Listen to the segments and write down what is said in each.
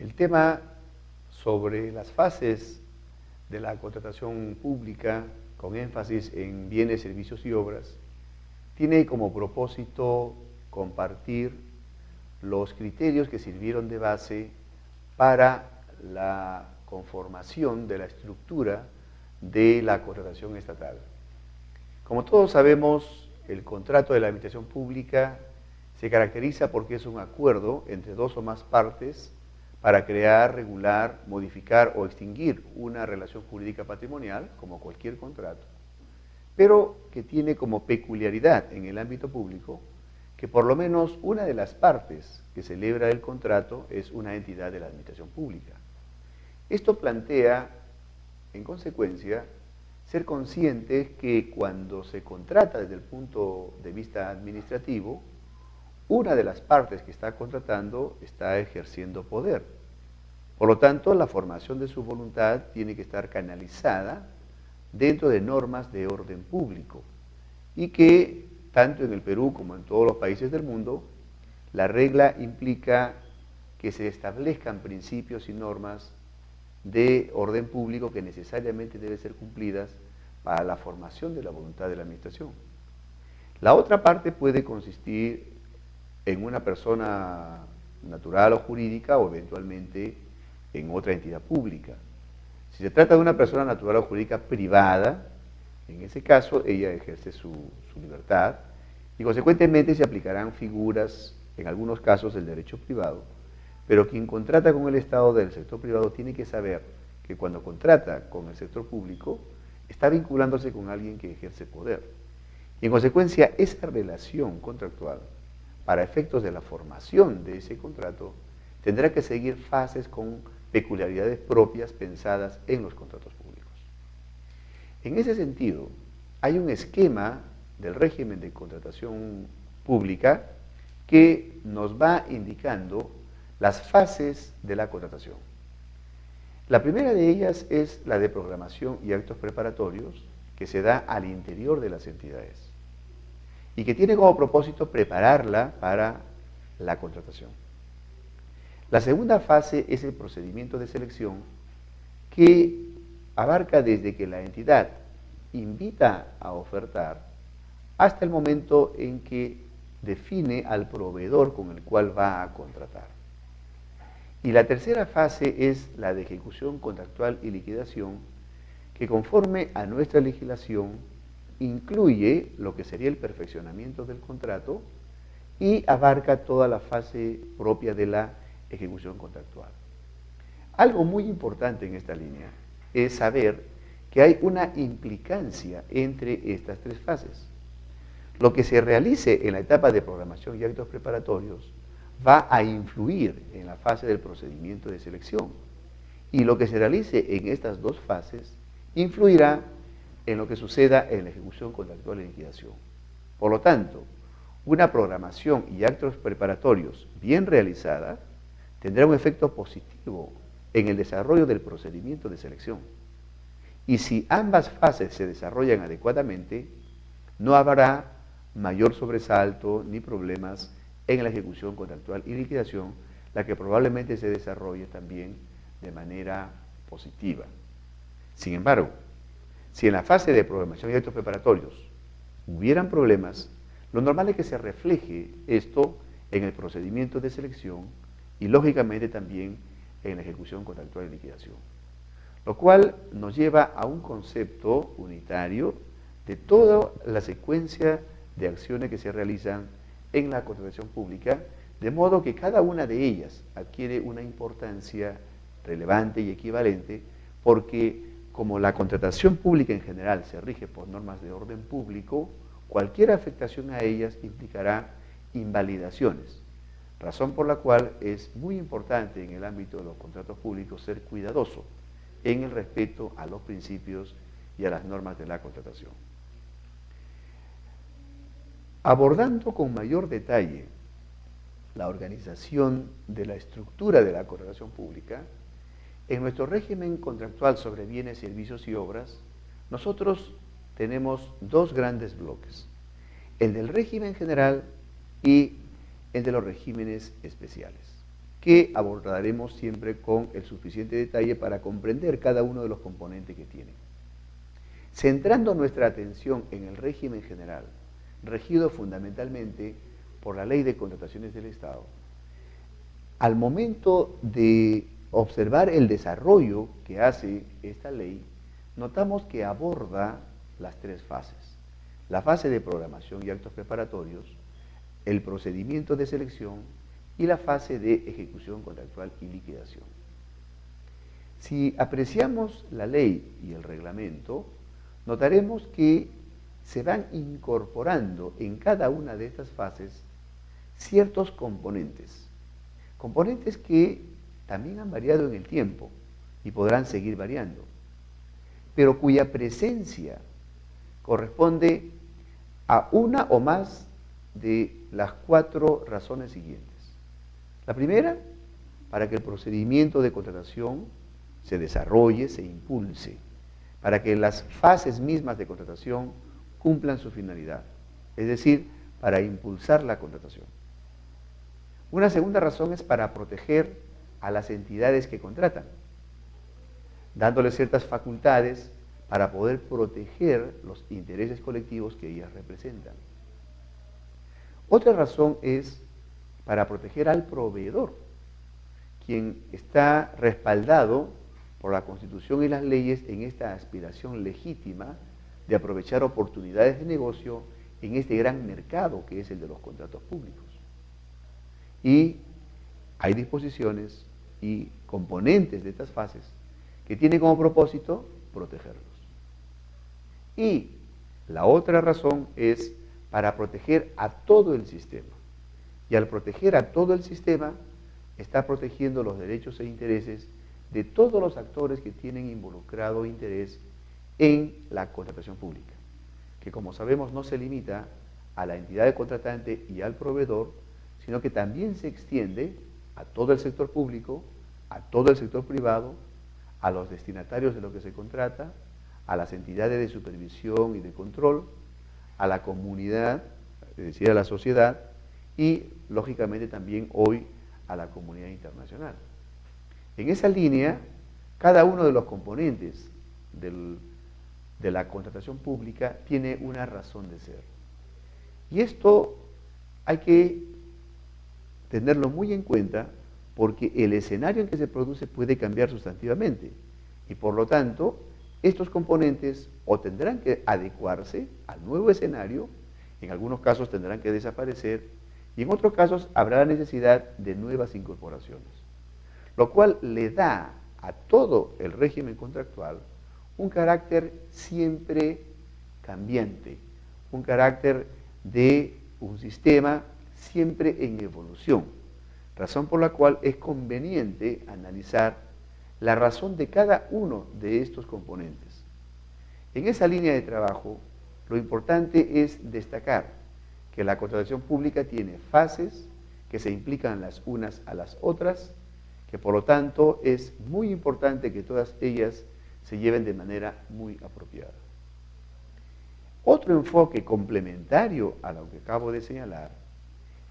El tema sobre las fases de la contratación pública, con énfasis en bienes, servicios y obras, tiene como propósito compartir los criterios que sirvieron de base para la conformación de la estructura de la contratación estatal. Como todos sabemos, el contrato de la administración pública se caracteriza porque es un acuerdo entre dos o más partes para crear, regular, modificar o extinguir una relación jurídica patrimonial, como cualquier contrato, pero que tiene como peculiaridad en el ámbito público que por lo menos una de las partes que celebra el contrato es una entidad de la administración pública. Esto plantea, en consecuencia, ser conscientes que cuando se contrata desde el punto de vista administrativo, una de las partes que está contratando está ejerciendo poder. Por lo tanto, la formación de su voluntad tiene que estar canalizada dentro de normas de orden público y que, tanto en el Perú como en todos los países del mundo, la regla implica que se establezcan principios y normas de orden público que necesariamente deben ser cumplidas para la formación de la voluntad de la administración. La otra parte puede consistir en una persona natural o jurídica o eventualmente en otra entidad pública. Si se trata de una persona natural o jurídica privada, en ese caso ella ejerce su libertad y consecuentemente se aplicarán figuras, en algunos casos, del derecho privado, pero quien contrata con el Estado del sector privado tiene que saber que cuando contrata con el sector público está vinculándose con alguien que ejerce poder. Y en consecuencia, esa relación contractual, para efectos de la formación de ese contrato, tendrá que seguir fases con peculiaridades propias pensadas en los contratos públicos. En ese sentido, hay un esquema del régimen de contratación pública que nos va indicando las fases de la contratación. La primera de ellas es la de programación y actos preparatorios que se da al interior de las entidades y que tiene como propósito prepararla para la contratación. La segunda fase es el procedimiento de selección que abarca desde que la entidad invita a ofertar hasta el momento en que define al proveedor con el cual va a contratar. Y la tercera fase es la de ejecución contractual y liquidación, que conforme a nuestra legislación incluye lo que sería el perfeccionamiento del contrato y abarca toda la fase propia de la ejecución contractual. Algo muy importante en esta línea es saber que hay una implicancia entre estas tres fases. Lo que se realice en la etapa de programación y actos preparatorios va a influir en la fase del procedimiento de selección y lo que se realice en estas dos fases influirá en lo que suceda en la ejecución contractual y liquidación. Por lo tanto, una programación y actos preparatorios bien realizada tendrá un efecto positivo en el desarrollo del procedimiento de selección. Y si ambas fases se desarrollan adecuadamente, no habrá mayor sobresalto ni problemas en la ejecución contractual y liquidación, la que probablemente se desarrolle también de manera positiva. Sin embargo, si en la fase de programación y actos preparatorios hubieran problemas, lo normal es que se refleje esto en el procedimiento de selección y lógicamente también en la ejecución contractual y liquidación. Lo cual nos lleva a un concepto unitario de toda la secuencia de acciones que se realizan en la contratación pública, de modo que cada una de ellas adquiere una importancia relevante y equivalente, porque como la contratación pública en general se rige por normas de orden público, cualquier afectación a ellas implicará invalidaciones, razón por la cual es muy importante en el ámbito de los contratos públicos ser cuidadoso en el respeto a los principios y a las normas de la contratación. Abordando con mayor detalle la organización de la estructura de la contratación pública, en nuestro régimen contractual sobre bienes, servicios y obras, nosotros tenemos dos grandes bloques, el del régimen general y el de los regímenes especiales. que abordaremos siempre con el suficiente detalle para comprender cada uno de los componentes que tienen. Centrando nuestra atención en el régimen general, regido fundamentalmente por la Ley de Contrataciones del Estado, al momento de observar el desarrollo que hace esta ley, notamos que aborda las tres fases: la fase de programación y actos preparatorios, el procedimiento de selección y la fase de ejecución contractual y liquidación. Si apreciamos la ley y el reglamento, notaremos que se van incorporando en cada una de estas fases ciertos componentes que también han variado en el tiempo y podrán seguir variando, pero cuya presencia corresponde a una o más de las cuatro razones siguientes. La primera, para que el procedimiento de contratación se desarrolle, se impulse, para que las fases mismas de contratación cumplan su finalidad, es decir, para impulsar la contratación. Una segunda razón es para proteger a las entidades que contratan, dándoles ciertas facultades para poder proteger los intereses colectivos que ellas representan. Otra razón es para proteger al proveedor, quien está respaldado por la Constitución y las leyes en esta aspiración legítima de aprovechar oportunidades de negocio en este gran mercado que es el de los contratos públicos. Y hay disposiciones y componentes de estas fases que tienen como propósito protegerlos. Y la otra razón es para proteger a todo el sistema. Y al proteger a todo el sistema, está protegiendo los derechos e intereses de todos los actores que tienen involucrado interés en la contratación pública, que como sabemos no se limita a la entidad de contratante y al proveedor, sino que también se extiende a todo el sector público, a todo el sector privado, a los destinatarios de lo que se contrata, a las entidades de supervisión y de control, a la comunidad, es decir, a la sociedad, y lógicamente también hoy a la comunidad internacional. En esa línea, cada uno de los componentes de la contratación pública tiene una razón de ser. Y esto hay que tenerlo muy en cuenta porque el escenario en que se produce puede cambiar sustantivamente y por lo tanto estos componentes o tendrán que adecuarse al nuevo escenario, en algunos casos tendrán que desaparecer y en otros casos habrá la necesidad de nuevas incorporaciones, lo cual le da a todo el régimen contractual un carácter siempre cambiante, un carácter de un sistema siempre en evolución, razón por la cual es conveniente analizar la razón de cada uno de estos componentes. En esa línea de trabajo, lo importante es destacar que la contratación pública tiene fases que se implican las unas a las otras, que por lo tanto es muy importante que todas ellas se lleven de manera muy apropiada. Otro enfoque complementario a lo que acabo de señalar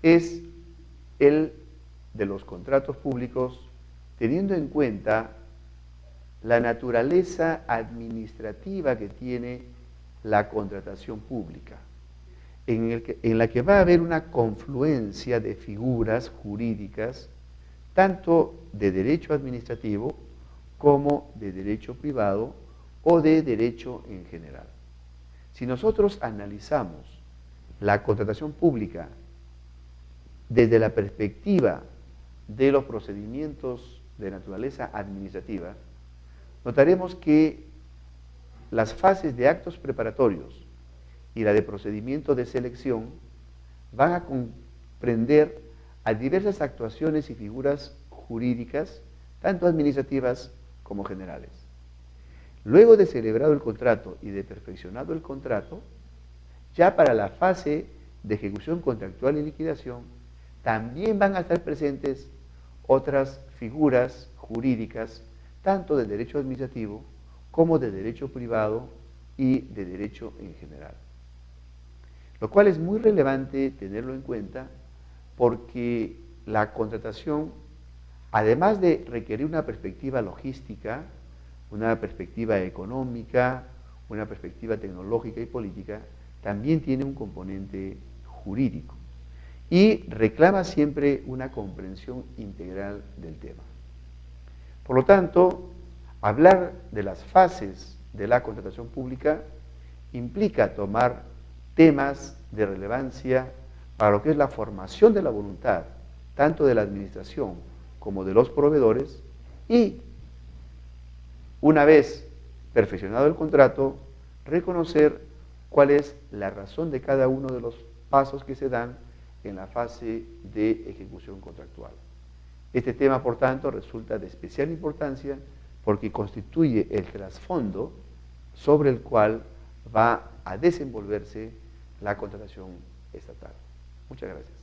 es el de los contratos públicos, teniendo en cuenta la naturaleza administrativa que tiene la contratación pública, en la que va a haber una confluencia de figuras jurídicas, tanto de derecho administrativo como de derecho privado o de derecho en general. Si nosotros analizamos la contratación pública desde la perspectiva de los procedimientos de naturaleza administrativa, notaremos que las fases de actos preparatorios y la de procedimiento de selección van a comprender a diversas actuaciones y figuras jurídicas, tanto administrativas como generales. Luego de celebrado el contrato y de perfeccionado el contrato, ya para la fase de ejecución contractual y liquidación, también van a estar presentes otras figuras jurídicas, tanto de derecho administrativo como de derecho privado y de derecho en general. Lo cual es muy relevante tenerlo en cuenta porque la contratación además de requerir una perspectiva logística, una perspectiva económica, una perspectiva tecnológica y política, también tiene un componente jurídico y reclama siempre una comprensión integral del tema. Por lo tanto, hablar de las fases de la contratación pública implica tomar temas de relevancia para lo que es la formación de la voluntad, tanto de la administración como de los proveedores, y una vez perfeccionado el contrato, reconocer cuál es la razón de cada uno de los pasos que se dan en la fase de ejecución contractual. Este tema, por tanto, resulta de especial importancia porque constituye el trasfondo sobre el cual va a desenvolverse la contratación estatal. Muchas gracias.